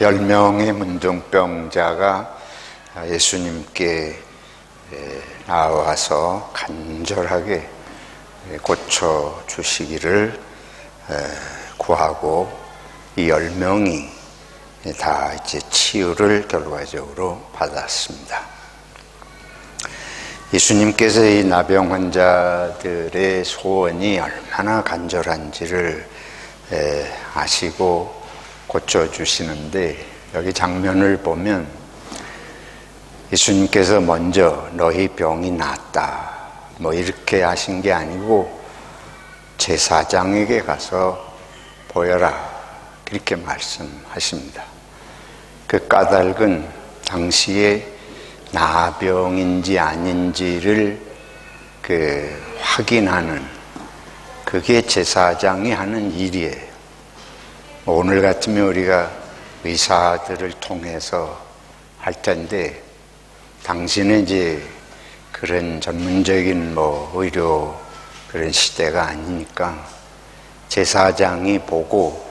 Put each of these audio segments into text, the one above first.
10명의 문둥병자가 예수님께 나와서 간절하게 고쳐주시기를 구하고 이 10명이 다 이제 치유를 결과적으로 받았습니다. 예수님께서 이 나병 환자들의 소원이 얼마나 간절한지를 아시고 고쳐주시는데, 여기 장면을 보면 예수님께서 먼저 너희 병이 낫다 뭐 이렇게 하신 게 아니고 제사장에게 가서 보여라 이렇게 말씀하십니다. 그 까닭은 당시에 나병인지 아닌지를 확인하는, 그게 제사장이 하는 일이에요. 오늘 같으면 우리가 의사들을 통해서 할 텐데, 당시는 이제 그런 전문적인 의료 그런 시대가 아니니까 제사장이 보고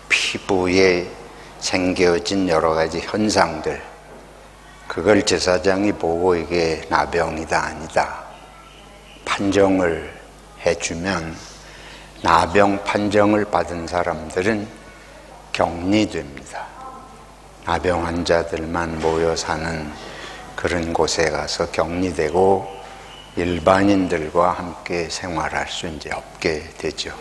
피부에 생겨진 여러 가지 현상들, 그걸 제사장이 보고 이게 나병이다 아니다 판정을 해주면, 나병 판정을 받은 사람들은 격리됩니다. 나병 환자들만 모여 사는 그런 곳에 가서 격리되고 일반인들과 함께 생활할 수 이제 없게 되죠.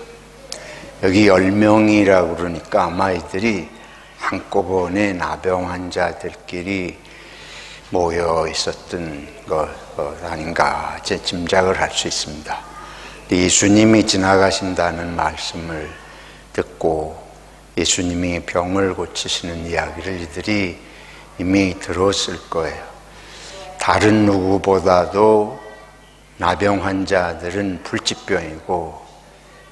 여기 10명이라고 그러니까 아마 이들이 한꺼번에 나병 환자들끼리 모여 있었던 것 아닌가 제 짐작을 할 수 있습니다. 예수님이 지나가신다는 말씀을 듣고 예수님이 병을 고치시는 이야기를 이들이 이미 들었을 거예요. 다른 누구보다도 나병 환자들은 불치병이고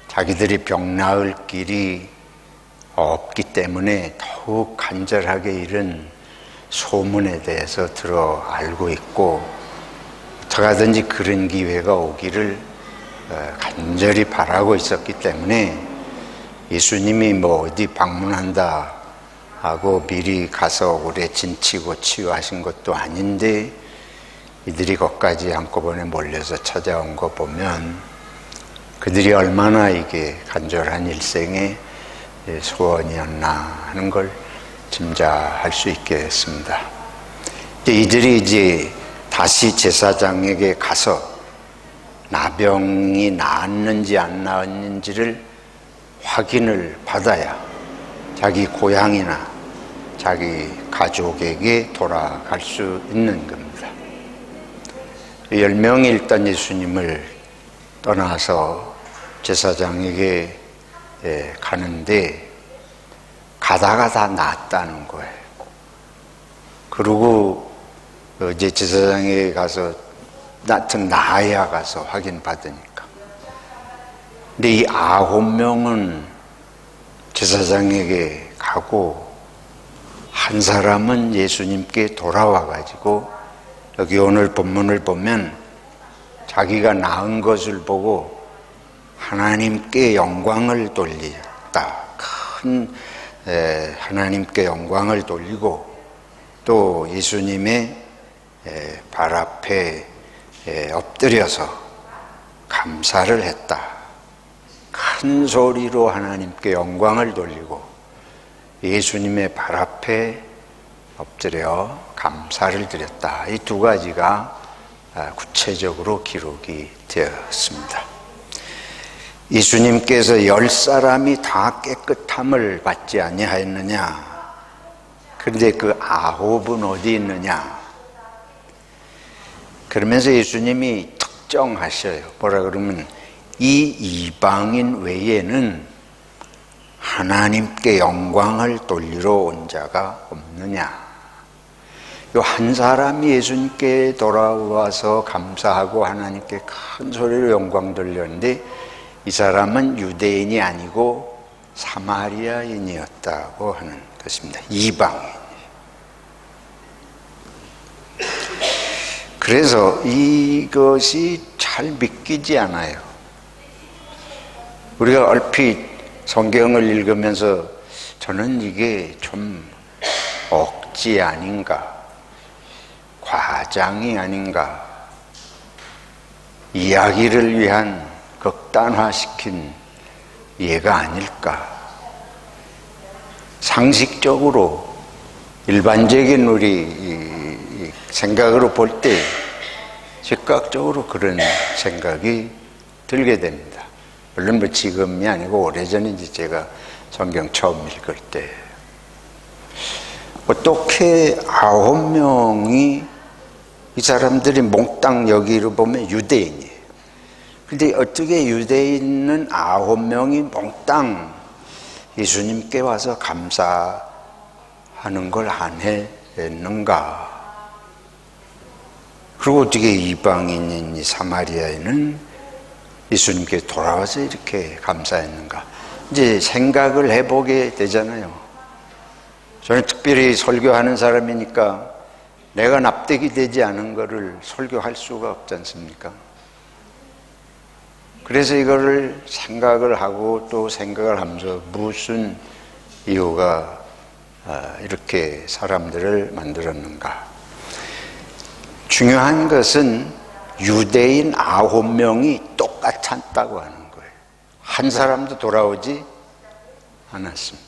자기들이 병 나을 길이 없기 때문에 더욱 간절하게 이런 소문에 대해서 들어 알고 있고, 어떻게든지 그런 기회가 오기를 간절히 바라고 있었기 때문에 예수님이 어디 방문한다 하고 미리 가서 오래 진치고 치유하신 것도 아닌데 이들이 거기까지 한꺼번에 몰려서 찾아온 거 보면 그들이 얼마나 이게 간절한 일생의 소원이었나 하는 걸 짐작할 수 있겠습니다. 이들이 이제 다시 제사장에게 가서 나병이 나았는지 안 나았는지를 확인을 받아야 자기 고향이나 자기 가족에게 돌아갈 수 있는 겁니다. 10명이 일단 예수님을 떠나서 제사장에게 가는데 가다가 다 낫다는 거예요. 그리고 이제 제사장에게 가서 나아야 가서 확인받으니까. 근데 이 9명은 제사장에게 가고 한 사람은 예수님께 돌아와 가지고, 여기 오늘 본문을 보면 자기가 나은 것을 보고 하나님께 영광을 돌렸다. 큰 하나님께 영광을 돌리고 또 예수님의 발 앞에 엎드려서 감사를 했다. 큰 소리로 하나님께 영광을 돌리고 예수님의 발 앞에 엎드려 감사를 드렸다. 이 두 가지가 구체적으로 기록이 되었습니다. 예수님께서 10사람이 다 깨끗함을 받지 아니하였느냐? 그런데 그 9은 어디 있느냐? 그러면서 예수님이 특정하셔요. 뭐라 그러면 이 이방인 외에는 하나님께 영광을 돌리러 온 자가 없느냐? 요 한 사람이 예수님께 돌아와서 감사하고 하나님께 큰 소리로 영광 돌렸는데 이 사람은 유대인이 아니고 사마리아인이었다고 하는 것입니다. 이방인. 그래서 이것이 잘 믿기지 않아요. 우리가 얼핏 성경을 읽으면서 저는 이게 좀 억지 아닌가, 과장이 아닌가, 이야기를 위한 극단화시킨 예가 아닐까. 상식적으로 일반적인 우리 생각으로 볼 때 즉각적으로 그런 생각이 들게 됩니다. 물론 뭐 지금이 아니고 오래전에 제가 성경 처음 읽을 때 어떻게 9명이 이 사람들이 몽땅 여기로 보면 유대인이에요. 근데 어떻게 유대인은 9명이 몽땅 예수님께 와서 감사하는 걸 안 했는가? 그리고 어떻게 이방인인 이 사마리아인은 예수님께 돌아와서 이렇게 감사했는가? 이제 생각을 해보게 되잖아요. 저는 특별히 설교하는 사람이니까 내가 납득이 되지 않은 거를 설교할 수가 없지 않습니까? 그래서 이거를 생각을 하고 또 생각을 하면서 무슨 이유가 이렇게 사람들을 만들었는가? 중요한 것은 유대인 9명이 똑같았다고 하는 거예요. 한 사람도 돌아오지 않았습니다.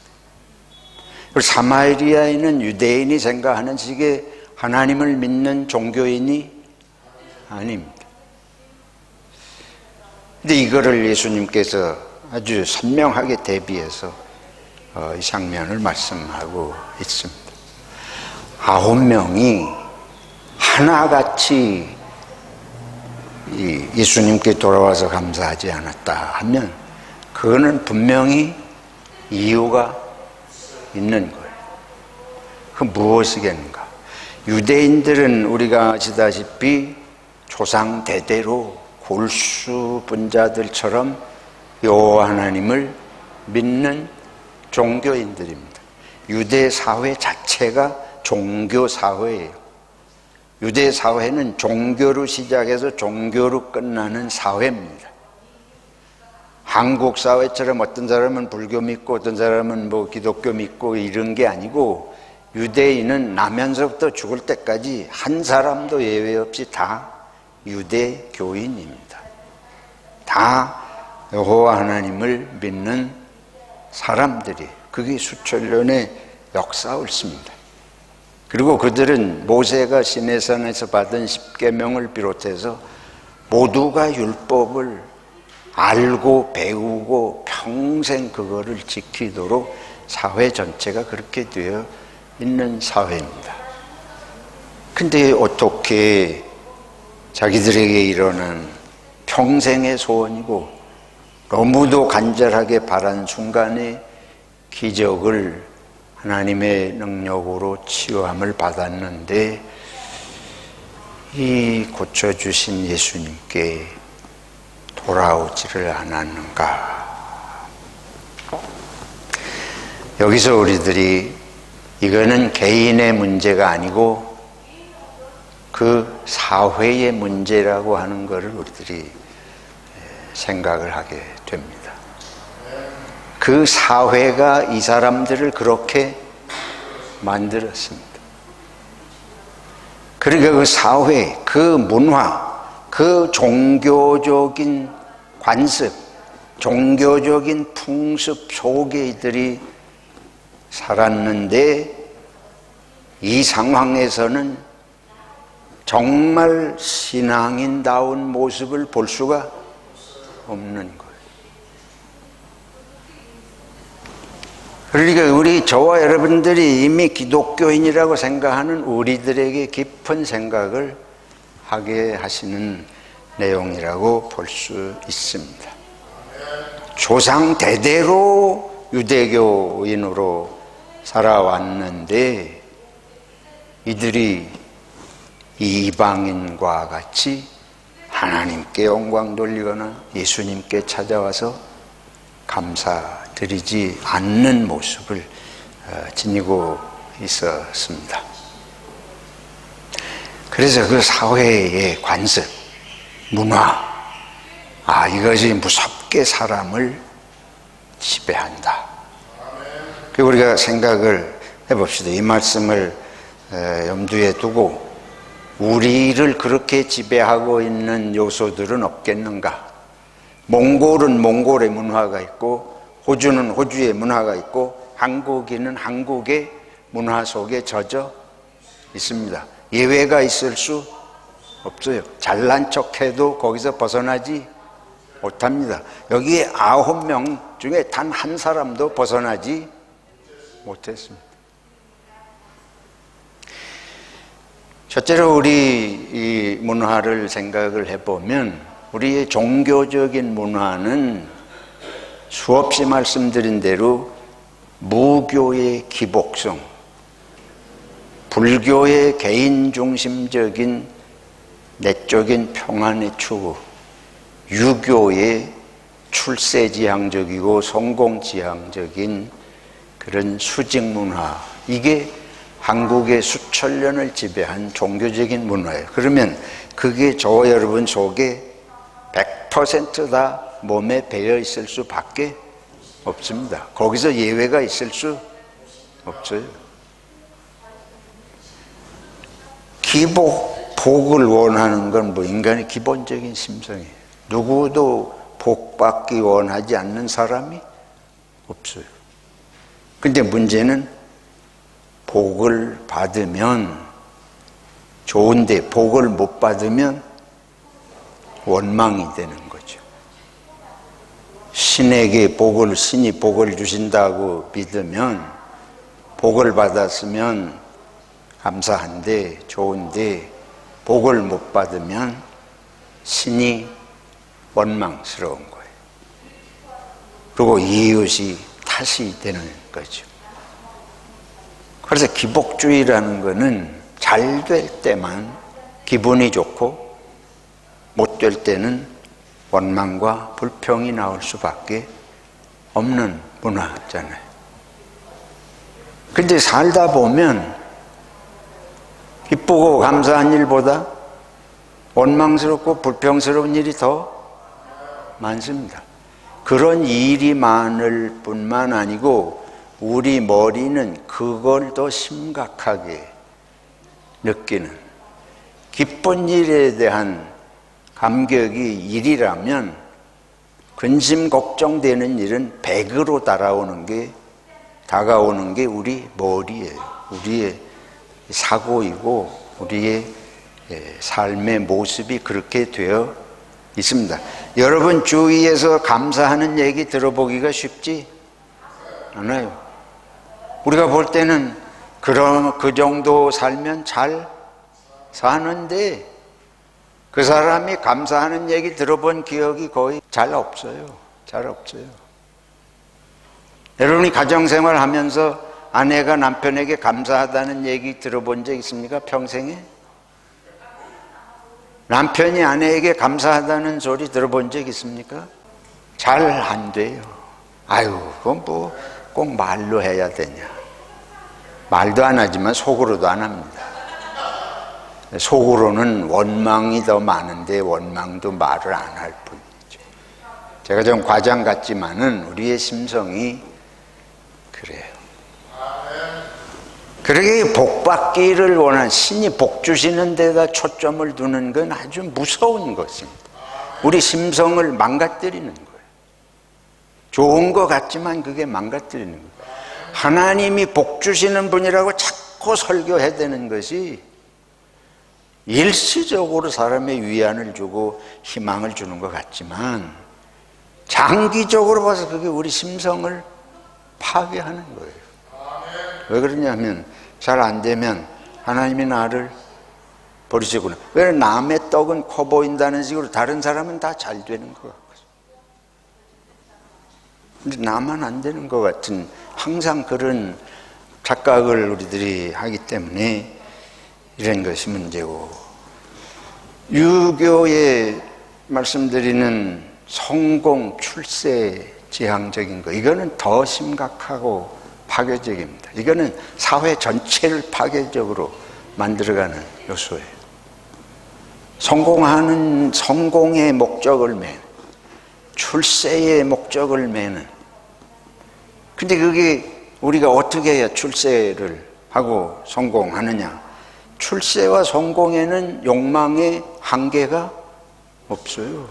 그리고 사마리아인은 유대인이 생각하는 식의 하나님을 믿는 종교인이 아닙니다. 근데 이거를 예수님께서 아주 선명하게 대비해서 이 장면을 말씀하고 있습니다. 9명이 하나같이 예수님께 돌아와서 감사하지 않았다 하면 그거는 분명히 이유가 있는 거예요. 그 무엇이겠는가? 유대인들은 우리가 아시다시피 조상 대대로 골수 분자들처럼 여호와 하나님을 믿는 종교인들입니다. 유대 사회 자체가 종교 사회예요. 유대 사회는 종교로 시작해서 종교로 끝나는 사회입니다. 한국 사회처럼 어떤 사람은 불교 믿고 어떤 사람은 뭐 기독교 믿고 이런 게 아니고 유대인은 나면서부터 죽을 때까지 한 사람도 예외 없이 다 유대교인입니다. 다 여호와 하나님을 믿는 사람들이 그게 수천 년의 역사가 있습니다. 그리고 그들은 모세가 시내산에서 받은 십계명을 비롯해서 모두가 율법을 알고 배우고 평생 그거를 지키도록 사회 전체가 그렇게 되어 있는 사회입니다. 근데 어떻게 자기들에게 일어난 평생의 소원이고 너무도 간절하게 바란 순간에 기적을 하나님의 능력으로 치유함을 받았는데 이 고쳐주신 예수님께 돌아오지를 않았는가? 여기서 우리들이 이거는 개인의 문제가 아니고 그 사회의 문제라고 하는 것을 우리들이 생각을 하게 됩니다. 그 사회가 이 사람들을 그렇게 만들었습니다. 그러니까 그 사회, 그 문화, 그 종교적인 관습, 종교적인 풍습 속에 이들이 살았는데 이 상황에서는 정말 신앙인다운 모습을 볼 수가 없는 거예요. 그러니까 저와 여러분들이 이미 기독교인이라고 생각하는 우리들에게 깊은 생각을 하게 하시는 내용이라고 볼 수 있습니다. 조상 대대로 유대교인으로 살아왔는데 이들이 이방인과 같이 하나님께 영광 돌리거나 예수님께 찾아와서 감사드리지 않는 모습을 지니고 있었습니다. 그래서 그 사회의 관습, 문화, 이것이 무섭게 사람을 지배한다. 그리고 우리가 생각을 해봅시다. 이 말씀을 염두에 두고 우리를 그렇게 지배하고 있는 요소들은 없겠는가? 몽골은 몽골의 문화가 있고 호주는 호주의 문화가 있고 한국인은 한국의 문화 속에 젖어 있습니다. 예외가 있을 수 없어요. 잘난 척해도 거기서 벗어나지 못합니다. 여기 9명 중에 단 한 사람도 벗어나지 못했습니다. 첫째로 우리 이 문화를 생각을 해보면 우리의 종교적인 문화는 수없이 말씀드린 대로 무교의 기복성, 불교의 개인중심적인 내적인 평안의 추구, 유교의 출세지향적이고 성공지향적인 그런 수직문화, 이게 한국의 수천 년을 지배한 종교적인 문화예요. 그러면 그게 저와 여러분 속에 100% 다 몸에 배어 있을 수밖에 없습니다. 거기서 예외가 있을 수 없어요. 기복, 복을 원하는 건 뭐 인간의 기본적인 심성이에요. 누구도 복 받기 원하지 않는 사람이 없어요. 근데 문제는 복을 받으면 좋은데 복을 못 받으면 원망이 되는 거죠. 신에게 신이 복을 주신다고 믿으면 복을 받았으면 감사한데 좋은데 복을 못 받으면 신이 원망스러운 거예요. 그리고 이웃이 탓이 되는 거죠. 그래서 기복주의라는 것은 잘 될 때만 기분이 좋고 못 될 때는 원망과 불평이 나올 수밖에 없는 문화잖아요. 근데 살다 보면 기쁘고 감사한 일보다 원망스럽고 불평스러운 일이 더 많습니다. 그런 일이 많을 뿐만 아니고 우리 머리는 그걸 더 심각하게 느끼는, 기쁜 일에 대한 감격이 1이라면 근심 걱정되는 일은 100으로 다가오는 게 우리 머리예요. 우리의 사고이고 우리의 삶의 모습이 그렇게 되어 있습니다. 여러분 주위에서 감사하는 얘기 들어보기가 쉽지 않아요. 우리가 볼 때는 그 정도 살면 잘 사는데 그 사람이 감사하는 얘기 들어본 기억이 거의 잘 없어요. 여러분이 가정생활 하면서 아내가 남편에게 감사하다는 얘기 들어본 적 있습니까? 평생에? 남편이 아내에게 감사하다는 소리 들어본 적 있습니까? 잘 안 돼요. 아유, 그건 뭐 꼭 말로 해야 되냐. 말도 안 하지만 속으로도 안 합니다. 속으로는 원망이 더 많은데 원망도 말을 안 할 뿐이죠. 제가 좀 과장 같지만은 우리의 심성이 그래요. 그러게 복 받기를 원하는, 신이 복 주시는 데다 초점을 두는 건 아주 무서운 것입니다. 우리 심성을 망가뜨리는 거예요. 좋은 것 같지만 그게 망가뜨리는 거예요. 하나님이 복 주시는 분이라고 자꾸 설교해야 되는 것이 일시적으로 사람의 위안을 주고 희망을 주는 것 같지만 장기적으로 봐서 그게 우리 심성을 파괴하는 거예요. 왜 그러냐면 잘 안 되면 하나님이 나를 버리시구나. 왜 남의 떡은 커 보인다는 식으로 다른 사람은 다 잘 되는 것 같고 근데 나만 안 되는 것 같은 항상 그런 착각을 우리들이 하기 때문에 이런 것이 문제고, 유교에 말씀드리는 성공, 출세 지향적인 거, 이거는 더 심각하고 파괴적입니다. 이거는 사회 전체를 파괴적으로 만들어가는 요소예요. 성공의 목적을 매는, 출세의 목적을 매는. 근데 그게 우리가 어떻게 해야 출세를 하고 성공하느냐? 출세와 성공에는 욕망의 한계가 없어요.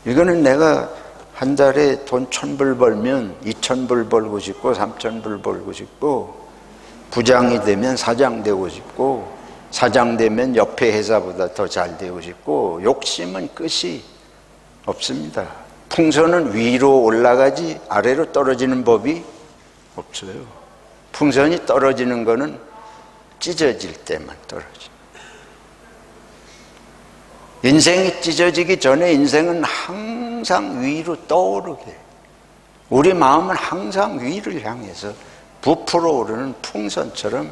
이거는 내가 한 달에 돈 1,000불 벌면 2,000불 벌고 싶고 3,000불 벌고 싶고, 부장이 되면 사장 되고 싶고, 사장 되면 옆에 회사보다 더 잘 되고 싶고, 욕심은 끝이 없습니다. 풍선은 위로 올라가지 아래로 떨어지는 법이 없어요. 풍선이 떨어지는 거는 찢어질 때만 떨어져. 인생이 찢어지기 전에 인생은 항상 위로 떠오르게, 우리 마음은 항상 위를 향해서 부풀어 오르는 풍선처럼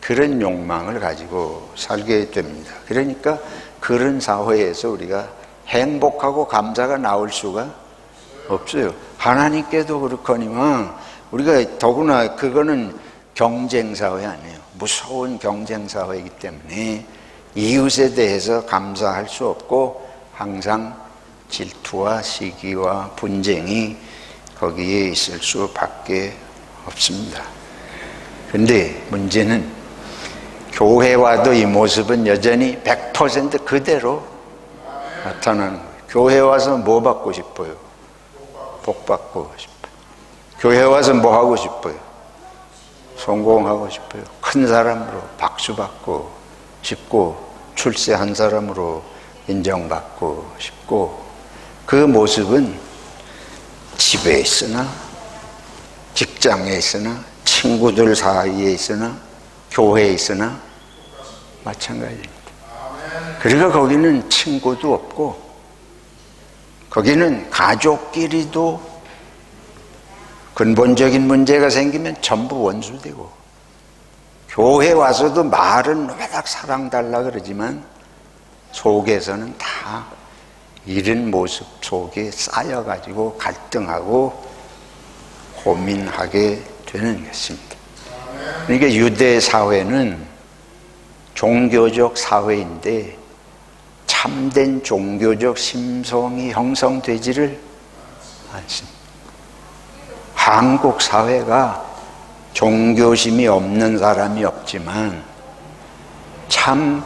그런 욕망을 가지고 살게 됩니다. 그러니까 그런 사회에서 우리가 행복하고 감사가 나올 수가 없어요. 하나님께도 그렇거니와 우리가 더구나 그거는 경쟁사회 아니에요. 무서운 경쟁사회이기 때문에 이웃에 대해서 감사할 수 없고 항상 질투와 시기와 분쟁이 거기에 있을 수밖에 없습니다. 그런데 문제는 교회와도 이 모습은 여전히 100% 그대로 나타나는 거예요. 교회 와서 뭐 받고 싶어요? 복 받고 싶어요. 교회 와서 뭐 하고 싶어요? 성공하고 싶어요. 큰 사람으로 박수 받고 싶고, 출세한 사람으로 인정받고 싶고, 그 모습은 집에 있으나 직장에 있으나 친구들 사이에 있으나 교회에 있으나 마찬가지입니다. 그러니까 거기는 친구도 없고, 거기는 가족끼리도 근본적인 문제가 생기면 전부 원수되고, 교회 와서도 말은 와닥 사랑 달라 그러지만 속에서는 다 이런 모습 속에 쌓여가지고 갈등하고 고민하게 되는 것입니다. 그러니까 유대 사회는 종교적 사회인데 참된 종교적 심성이 형성되지를 않습니다. 한국 사회가 종교심이 없는 사람이 없지만 참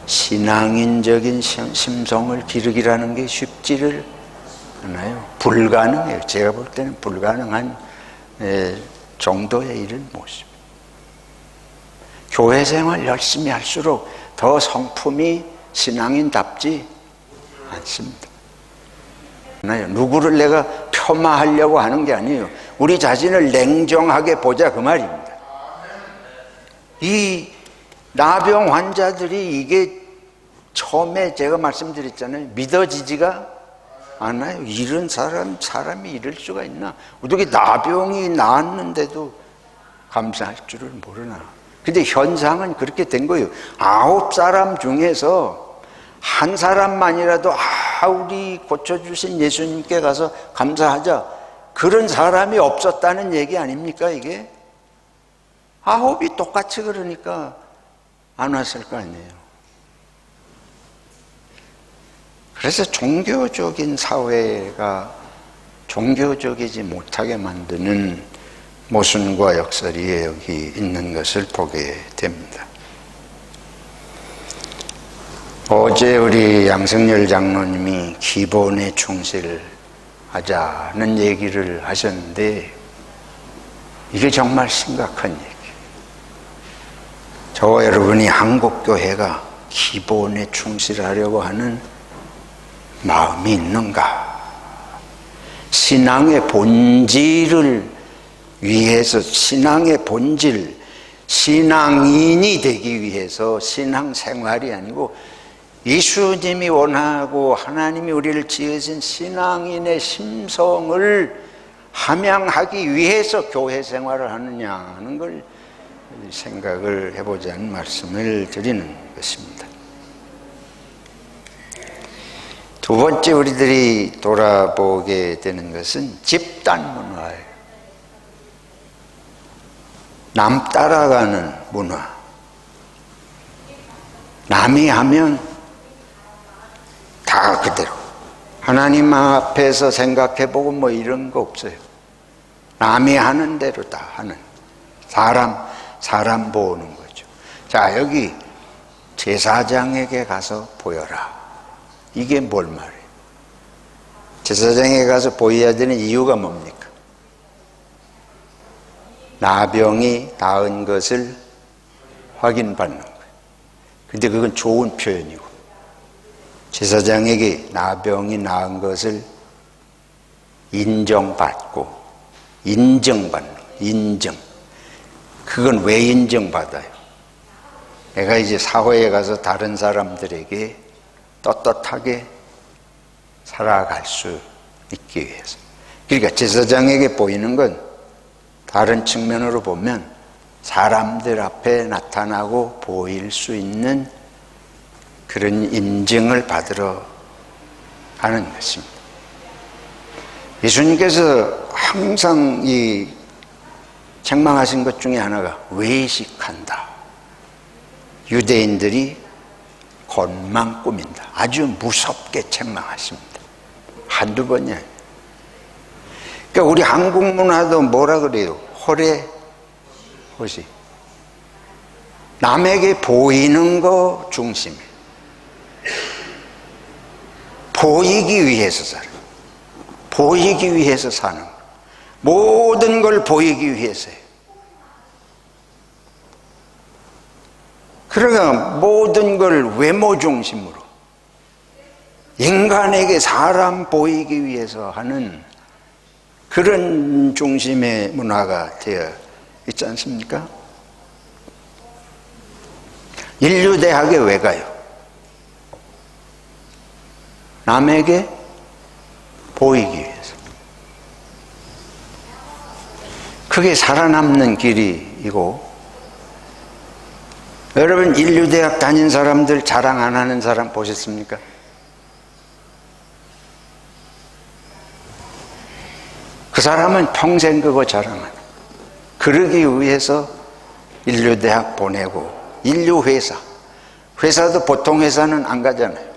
신앙인적인 심성을 기르기라는 게 쉽지를 않아요. 불가능해요. 제가 볼 때는 불가능한 정도에 이른 모습. 교회 생활 열심히 할수록 더 성품이 신앙인답지 않습니다. 누구를 내가 폄하하려고 하는 게 아니에요. 우리 자신을 냉정하게 보자 그 말입니다. 이 나병 환자들이 이게 처음에 제가 말씀드렸잖아요. 믿어지지가 않아요. 이런 사람이 이럴 수가 있나? 어떻게 나병이 나았는데도 감사할 줄을 모르나? 근데 현상은 그렇게 된 거예요. 9사람 중에서 한 사람만이라도 우리 고쳐주신 예수님께 가서 감사하자, 그런 사람이 없었다는 얘기 아닙니까 이게? 9이 똑같이 그러니까 안 왔을 거 아니에요. 그래서 종교적인 사회가 종교적이지 못하게 만드는 모순과 역설이 여기 있는 것을 보게 됩니다. 어제 우리 양승열 장로님이 기본에 충실하자는 얘기를 하셨는데 이게 정말 심각한 얘기예요. 저와 여러분이 한국교회가 기본에 충실하려고 하는 마음이 있는가? 신앙의 본질을 위해서, 신앙의 본질, 신앙인이 되기 위해서 신앙생활이 아니고 예수님이 원하고 하나님이 우리를 지으신 신앙인의 심성을 함양하기 위해서 교회 생활을 하느냐는 걸 생각을 해보자는 말씀을 드리는 것입니다. 두 번째 우리들이 돌아보게 되는 것은 집단 문화예요. 남 따라가는 문화. 남이 하면 다 그대로. 하나님 앞에서 생각해보고 뭐 이런 거 없어요. 남이 하는 대로 다 하는 사람 보는 거죠. 자, 여기 제사장에게 가서 보여라. 이게 뭘 말해요? 제사장에게 가서 보여야 되는 이유가 뭡니까? 나병이 나은 것을 확인받는 거예요. 근데 그건 좋은 표현이고, 제사장에게 나병이 나은 것을 인정받고, 인정받는 거예요. 인정. 그건 왜 인정받아요? 내가 이제 사회에 가서 다른 사람들에게 떳떳하게 살아갈 수 있기 위해서. 그러니까 제사장에게 보이는 건 다른 측면으로 보면 사람들 앞에 나타나고 보일 수 있는 그런 인증을 받으러 가는 것입니다. 예수님께서 항상 이 책망하신 것 중에 하나가 외식한다. 유대인들이 겉만 꾸민다. 아주 무섭게 책망하십니다. 한두 번이 아니에요. 그러니까 우리 한국 문화도 뭐라 그래요? 호시. 남에게 보이는 거 중심이에요. 보이기 위해서 살아요. 보이기 위해서 사는 거예요. 모든 걸 보이기 위해서예요. 그러니까 모든 걸 외모 중심으로 인간에게 사람 보이기 위해서 하는 그런 중심의 문화가 되어 있지 않습니까? 인류대학에 왜 가요? 남에게 보이기 위해서. 그게 살아남는 길이고, 여러분 인류대학 다닌 사람들 자랑 안 하는 사람 보셨습니까? 그 사람은 평생 그거 자랑하는. 그러기 위해서 인류대학 보내고, 회사도 보통 회사는 안 가잖아요.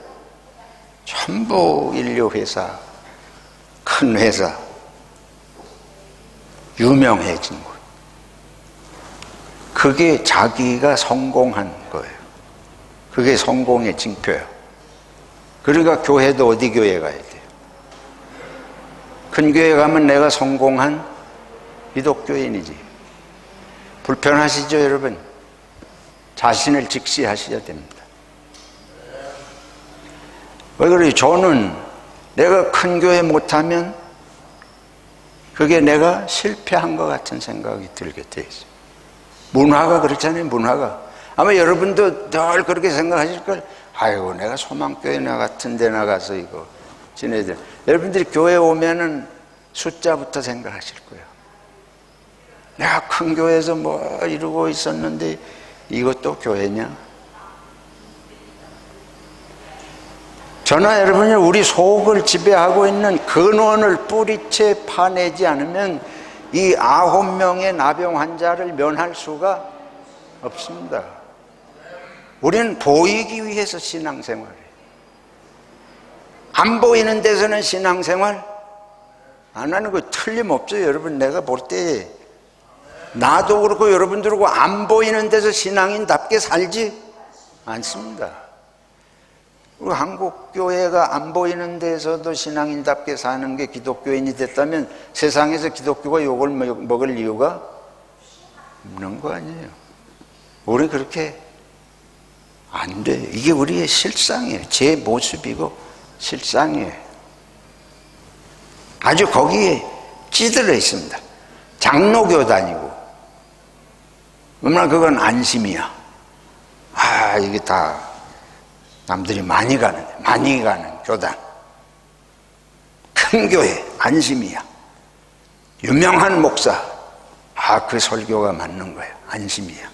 전부 인류회사, 큰 회사, 유명해진 거. 그게 자기가 성공한 거예요. 그게 성공의 징표예요. 그러니까 교회도 어디 교회 가야 돼요? 큰 교회 가면 내가 성공한 기독교인이지. 불편하시죠, 여러분? 자신을 직시하셔야 됩니다. 왜 그래요? 저는 내가 큰 교회 못하면 그게 내가 실패한 것 같은 생각이 들게 돼 있어요. 문화가 그렇잖아요, 문화가. 아마 여러분도 늘 그렇게 생각하실 걸. 아이고, 내가 소망교회나 같은 데 나가서 이거 지내들. 여러분들이 교회 오면은 숫자부터 생각하실 거예요. 내가 큰 교회에서 뭐 이러고 있었는데 이것도 교회냐? 저나 여러분이 우리 속을 지배하고 있는 근원을 뿌리채 파내지 않으면 이 9명의 나병 환자를 면할 수가 없습니다. 우리는 보이기 위해서 신앙생활해요. 안 보이는 데서는 신앙생활 안 하는 거 틀림없어요. 여러분, 내가 볼 때 나도 그렇고 여러분도 그렇고 안 보이는 데서 신앙인답게 살지 않습니다. 우리 한국 교회가 안 보이는 데서도 신앙인답게 사는 게 기독교인이 됐다면 세상에서 기독교가 욕을 먹을 이유가 없는 거 아니에요. 우리 그렇게 안 돼요. 이게 우리의 실상이에요. 제 모습이고 실상이에요. 아주 거기에 찌들어 있습니다. 장로교 다니고 얼마나 그건 안심이야. 아, 이게 다 남들이 많이 가는 교단. 큰 교회, 안심이야. 유명한 목사, 아, 그 설교가 맞는 거야. 안심이야.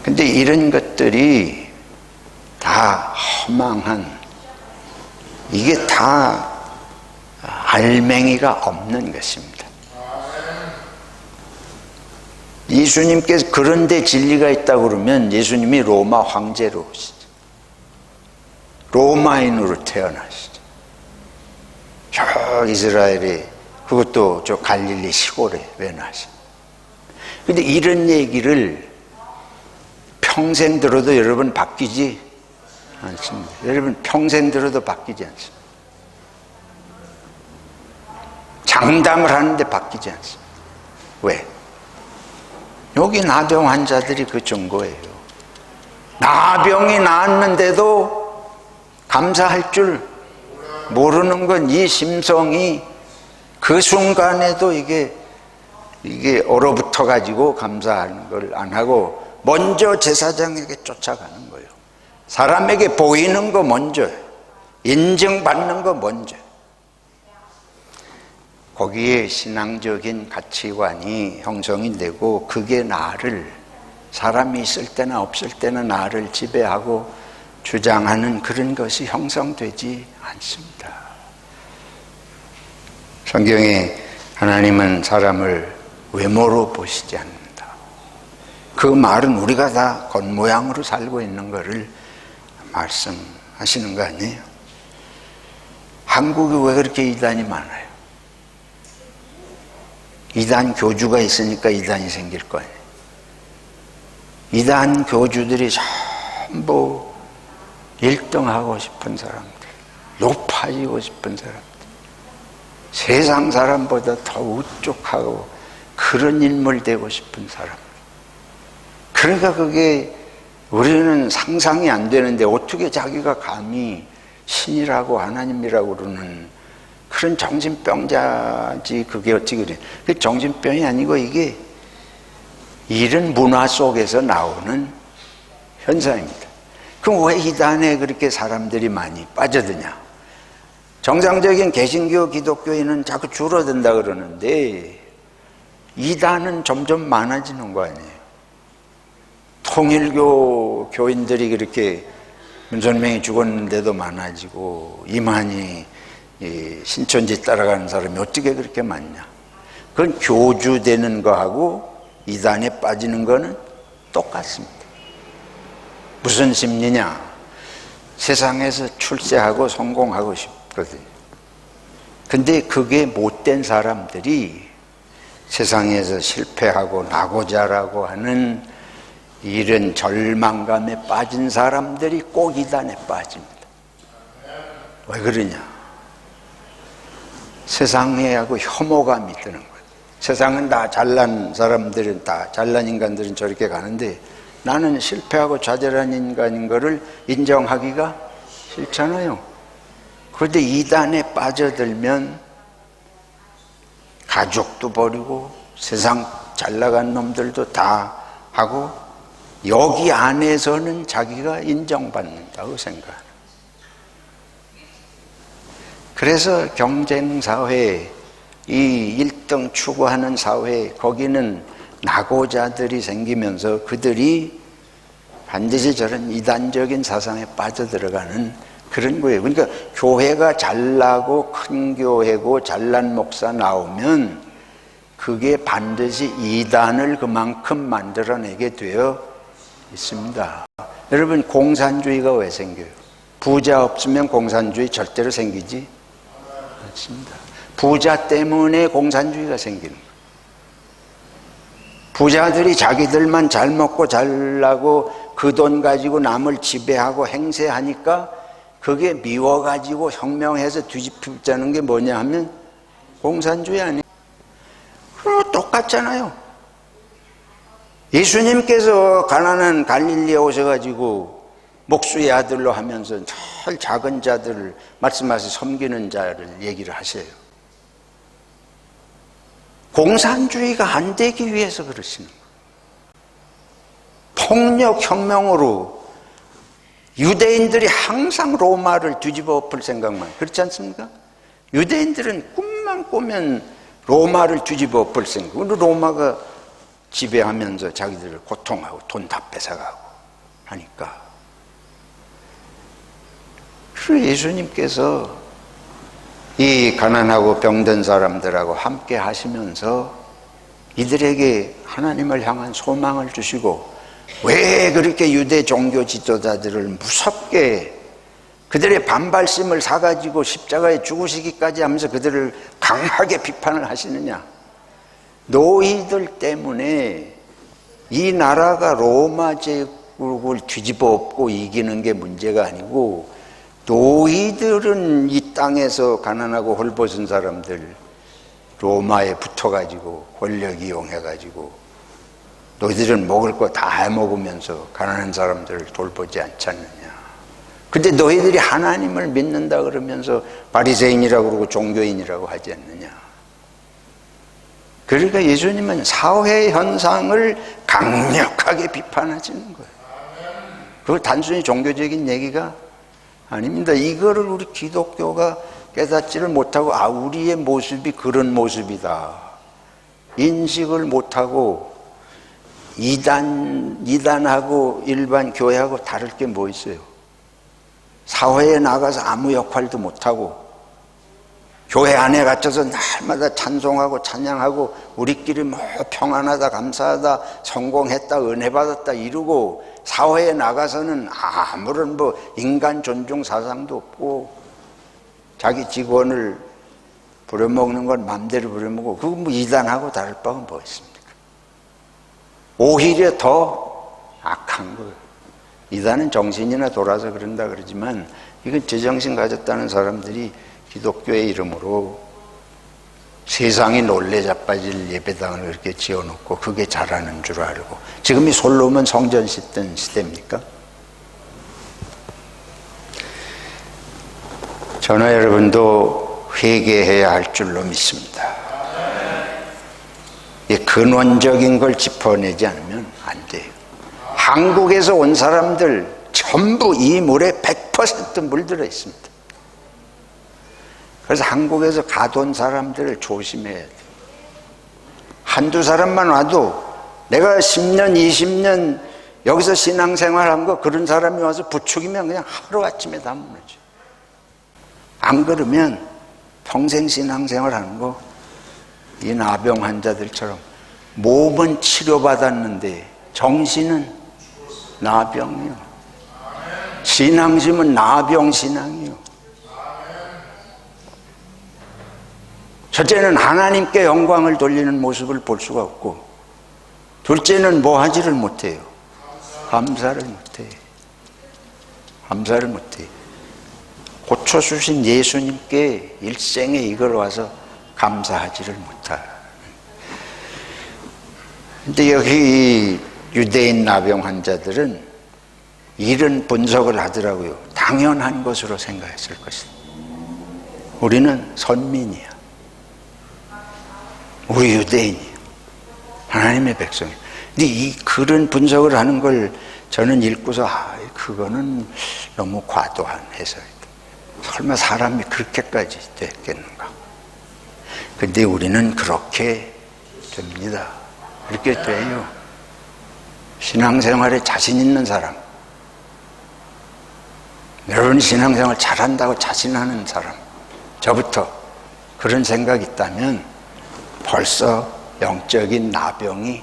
근데 이런 것들이 다 허망한, 이게 다 알맹이가 없는 것입니다. 예수님께서 그런데 진리가 있다고 그러면 예수님이 로마 황제로 오시죠. 로마인으로 태어나시죠. 저 이스라엘에, 그것도 저 갈릴리 시골에 왜 나시? 근데 이런 얘기를 평생 들어도 여러분 바뀌지 않습니다. 여러분 평생 들어도 바뀌지 않습니다. 장담을 하는데 바뀌지 않습니다. 왜? 여기 나병 환자들이 그 증거예요. 나병이 나았는데도 감사할 줄 모르는 건 이 심성이 그 순간에도 이게 얼어붙어 가지고 감사하는 걸 안 하고 먼저 제사장에게 쫓아가는 거예요. 사람에게 보이는 거 먼저, 인정받는 거 먼저. 거기에 신앙적인 가치관이 형성이 되고 그게 나를, 사람이 있을 때나 없을 때나 나를 지배하고 주장하는 그런 것이 형성되지 않습니다. 성경에 하나님은 사람을 외모로 보시지 않는다. 그 말은 우리가 다 겉모양으로 살고 있는 것을 말씀하시는 거 아니에요? 한국이 왜 그렇게 이단이 많아요? 이단 교주가 있으니까 이단이 생길 거 아니에요? 이단 교주들이 전부 1등하고 싶은 사람들, 높아지고 싶은 사람들, 세상 사람보다 더 우뚝하고 그런 인물 되고 싶은 사람. 그러니까 그게 우리는 상상이 안 되는데 어떻게 자기가 감히 신이라고 하나님이라고 그러는 그런 정신병자지. 그게 어찌 그래? 그 정신병이 아니고 이게 이런 문화 속에서 나오는 현상입니다. 그럼 왜 이단에 그렇게 사람들이 많이 빠져드냐? 정상적인 개신교 기독교인은 자꾸 줄어든다 그러는데 이단은 점점 많아지는 거 아니에요? 통일교 교인들이 그렇게 문선명이 죽었는데도 많아지고 이만희 신천지 따라가는 사람이 어떻게 그렇게 많냐? 그건 교주되는 거하고 이단에 빠지는 거는 똑같습니다. 무슨 심리냐? 세상에서 출세하고 성공하고 싶거든요. 근데 그게 못된 사람들이 세상에서 실패하고 나고자라고 하는 이런 절망감에 빠진 사람들이 꼭 이단에 빠집니다. 왜 그러냐? 세상에하고 혐오감이 드는 거예요. 세상은 다 잘난 사람들은, 다 잘난 인간들은 저렇게 가는데 나는 실패하고 좌절한 인간인 거를 인정하기가 싫잖아요. 그런데 이단에 빠져들면 가족도 버리고 세상 잘 나간 놈들도 다 하고 여기 안에서는 자기가 인정받는다고 생각하는. 그래서 경쟁사회, 이 1등 추구하는 사회, 거기는 낙오자들이 생기면서 그들이 반드시 저런 이단적인 사상에 빠져들어가는 그런 거예요. 그러니까 교회가 잘나고 큰 교회고 잘난 목사 나오면 그게 반드시 이단을 그만큼 만들어내게 되어 있습니다. 여러분, 공산주의가 왜 생겨요? 부자 없으면 공산주의 절대로 생기지 않습니다. 부자 때문에 공산주의가 생기는 거예요. 부자들이 자기들만 잘 먹고 잘 나고 그 돈 가지고 남을 지배하고 행세하니까 그게 미워가지고 혁명해서 뒤집히자는 게 뭐냐 하면 공산주의 아니에요. 그럼 똑같잖아요. 예수님께서 가난한 갈릴리에 오셔가지고 목수의 아들로 하면서 잘 작은 자들을 말씀하셔서 섬기는 자를 얘기를 하세요. 공산주의가 안 되기 위해서 그러시는 거예요. 폭력혁명으로 유대인들이 항상 로마를 뒤집어 엎을 생각만, 그렇지 않습니까? 유대인들은 꿈만 꾸면 로마를 뒤집어 엎을 생각. 로마가 지배하면서 자기들을 고통하고 돈 다 뺏어가고 하니까. 그래서 예수님께서 이 가난하고 병든 사람들하고 함께 하시면서 이들에게 하나님을 향한 소망을 주시고, 왜 그렇게 유대 종교 지도자들을 무섭게 그들의 반발심을 사가지고 십자가에 죽으시기까지 하면서 그들을 강하게 비판을 하시느냐? 너희들 때문에 이 나라가 로마 제국을 뒤집어 엎고 이기는 게 문제가 아니고, 너희들은 이 땅에서 가난하고 헐벗은 사람들 로마에 붙어가지고 권력 이용해가지고 너희들은 먹을 거 다 해먹으면서 가난한 사람들을 돌보지 않지 않느냐. 근데 너희들이 하나님을 믿는다 그러면서 바리새인이라고 그러고 종교인이라고 하지 않느냐. 그러니까 예수님은 사회 현상을 강력하게 비판하시는 거예요. 그거 단순히 종교적인 얘기가 아닙니다. 이거를 우리 기독교가 깨닫지를 못하고, 우리의 모습이 그런 모습이다 인식을 못하고, 이단하고 일반 교회하고 다를 게 뭐 있어요? 사회에 나가서 아무 역할도 못하고 교회 안에 갇혀서 날마다 찬송하고 찬양하고 우리끼리 뭐 평안하다, 감사하다, 성공했다, 은혜 받았다 이러고, 사회에 나가서는 아무런 뭐 인간 존중 사상도 없고 자기 직원을 부려먹는 건 마음대로 부려먹고, 그거 뭐 이단하고 다를 바가 뭐 있습니까? 오히려 더 악한 거예요. 이단은 정신이나 돌아서 그런다 그러지만, 이건 제정신 가졌다는 사람들이 기독교의 이름으로 세상이 놀래 자빠질 예배당을 그렇게 지어놓고 그게 잘하는 줄 알고, 지금이 솔로몬 성전 짓던 시대입니까? 저는 여러분도 회개해야 할 줄로 믿습니다. 이 근원적인 걸 짚어내지 않으면 안 돼요. 한국에서 온 사람들 전부 이 물에 100% 물들어 있습니다. 그래서 한국에서 가돈 사람들을 조심해야 돼요. 한두 사람만 와도, 내가 10년, 20년 여기서 신앙생활한 거 그런 사람이 와서 부추기면 그냥 하루아침에 다 무너져요. 안 그러면 평생 신앙생활하는 거, 이 나병 환자들처럼 몸은 치료받았는데 정신은 나병이요. 신앙심은 나병신앙이요. 첫째는 하나님께 영광을 돌리는 모습을 볼 수가 없고, 둘째는 뭐 하지를 못해요? 감사를 못해요. 감사를 못해요. 고쳐주신 예수님께 일생에 이걸 와서 감사하지를 못하는. 근데 여기 유대인 나병 환자들은 이런 분석을 하더라고요. 당연한 것으로 생각했을 것이다. 우리는 선민이야. 우리 유대인이에요. 하나님의 백성이에요. 근데 그런 분석을 하는 걸 저는 읽고서, 그거는 너무 과도한 해석이다. 설마 사람이 그렇게까지 됐겠는가? 근데 우리는 그렇게 됩니다. 이렇게 돼요. 신앙생활에 자신 있는 사람, 여러분이 신앙생활 잘한다고 자신하는 사람, 저부터 그런 생각이 있다면 벌써 영적인 나병이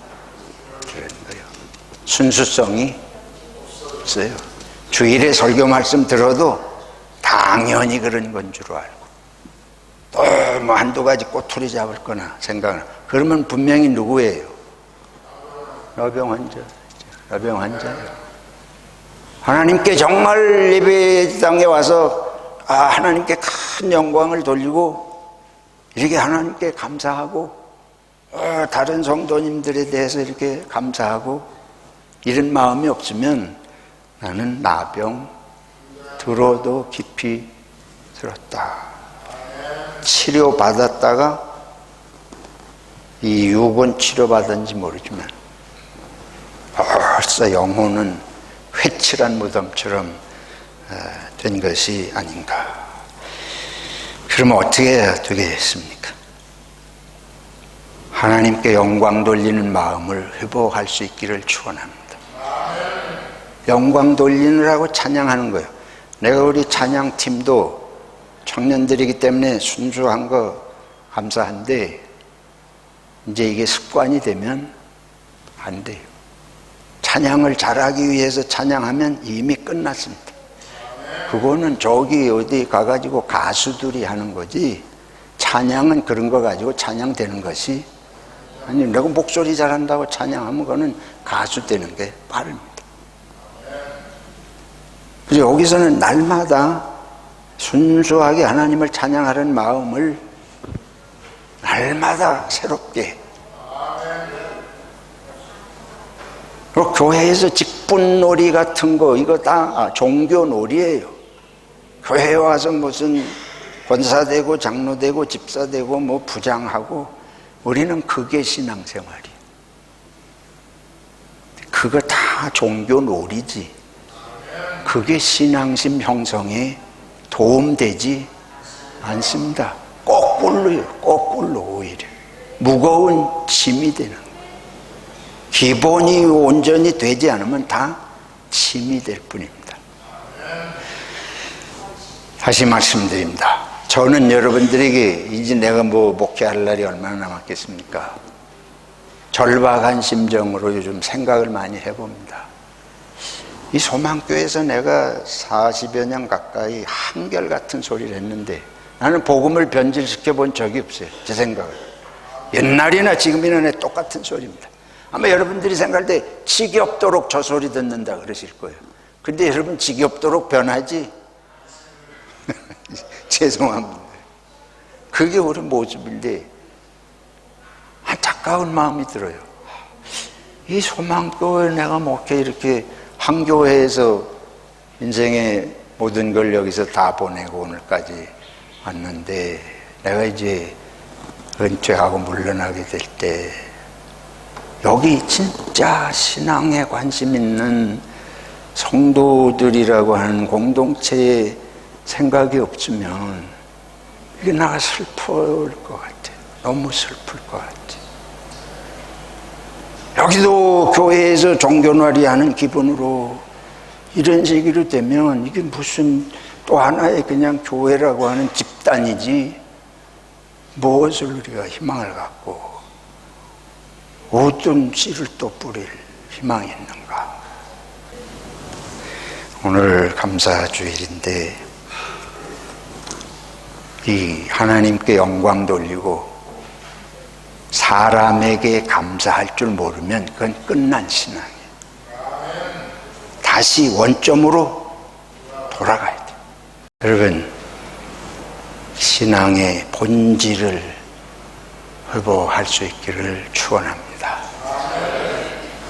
그런 거예요. 순수성이 없어요. 주일에 설교 말씀 들어도 당연히 그런 건 줄 알고, 또 뭐 한두 가지 꼬투리 잡을 거나 생각을, 그러면 분명히 누구예요? 나병 환자. 나병 환자예요. 하나님께 정말 예배당에 와서 하나님께 큰 영광을 돌리고 이렇게 하나님께 감사하고, 다른 성도님들에 대해서 이렇게 감사하고, 이런 마음이 없으면 나는 나병 들어도 깊이 들었다. 치료받았다가 이 육은 치료받았는지 모르지만 벌써 영혼은 회칠한 무덤처럼 된 것이 아닌가. 그러면 어떻게 해야 되겠습니까? 하나님께 영광 돌리는 마음을 회복할 수 있기를 축원합니다. 영광 돌리느라고 찬양하는 거예요. 내가 우리 찬양팀도 청년들이기 때문에 순수한 거 감사한데, 이제 이게 습관이 되면 안 돼요. 찬양을 잘하기 위해서 찬양하면 이미 끝났습니다. 그거는 저기 어디 가가지고 가수들이 하는 거지, 찬양은 그런 거 가지고 찬양되는 것이 아니, 내가 목소리 잘한다고 찬양하면 그거는 가수 되는 게 빠릅니다. 그래서 여기서는 날마다 순수하게 하나님을 찬양하는 마음을 날마다 새롭게, 그리고 교회에서 직분놀이 같은 거 이거 다 종교놀이예요. 교회에 와서 무슨 권사되고 장로되고 집사되고 뭐 부장하고, 우리는 그게 신앙생활이에요. 그거 다 종교놀이지, 그게 신앙심 형성에 도움되지 않습니다. 거꾸로요. 거꾸로 오히려 무거운 짐이 되는 거예요. 기본이 온전히 되지 않으면 다 짐이 될 뿐입니다. 다시 말씀드립니다. 저는 여러분들에게 이제 내가 뭐 목회할 날이 얼마나 남았겠습니까? 절박한 심정으로 요즘 생각을 많이 해봅니다. 이 소망교회에서 내가 40여 년 가까이 한결같은 소리를 했는데 나는 복음을 변질시켜 본 적이 없어요. 제 생각은 옛날이나 지금이나 똑같은 소리입니다. 아마 여러분들이 생각할 때 지겹도록 저 소리 듣는다 그러실 거예요. 근데 여러분 지겹도록 변하지? 죄송합니다. 그게 우리 모습인데 안타까운 마음이 들어요. 이 소망교회 내가 목회 이렇게 한 교회에서 인생의 모든 걸 여기서 다 보내고 오늘까지 왔는데, 내가 이제 은퇴하고 물러나게 될 때 여기 진짜 신앙에 관심 있는 성도들이라고 하는 공동체에 생각이 없으면 이게 나가 슬플 것 같아. 너무 슬플 것 같아. 여기도 교회에서 종교놀이 하는 기분으로 이런 식으로 되면 이게 무슨 또 하나의 그냥 교회라고 하는 집단이지, 무엇을 우리가 희망을 갖고 어떤 씨를 또 뿌릴 희망이 있는가. 오늘 감사주일인데 이 하나님께 영광 돌리고 사람에게 감사할 줄 모르면 그건 끝난 신앙이에요. 다시 원점으로 돌아가야 돼요. 여러분, 신앙의 본질을 회복할 수 있기를 축원합니다.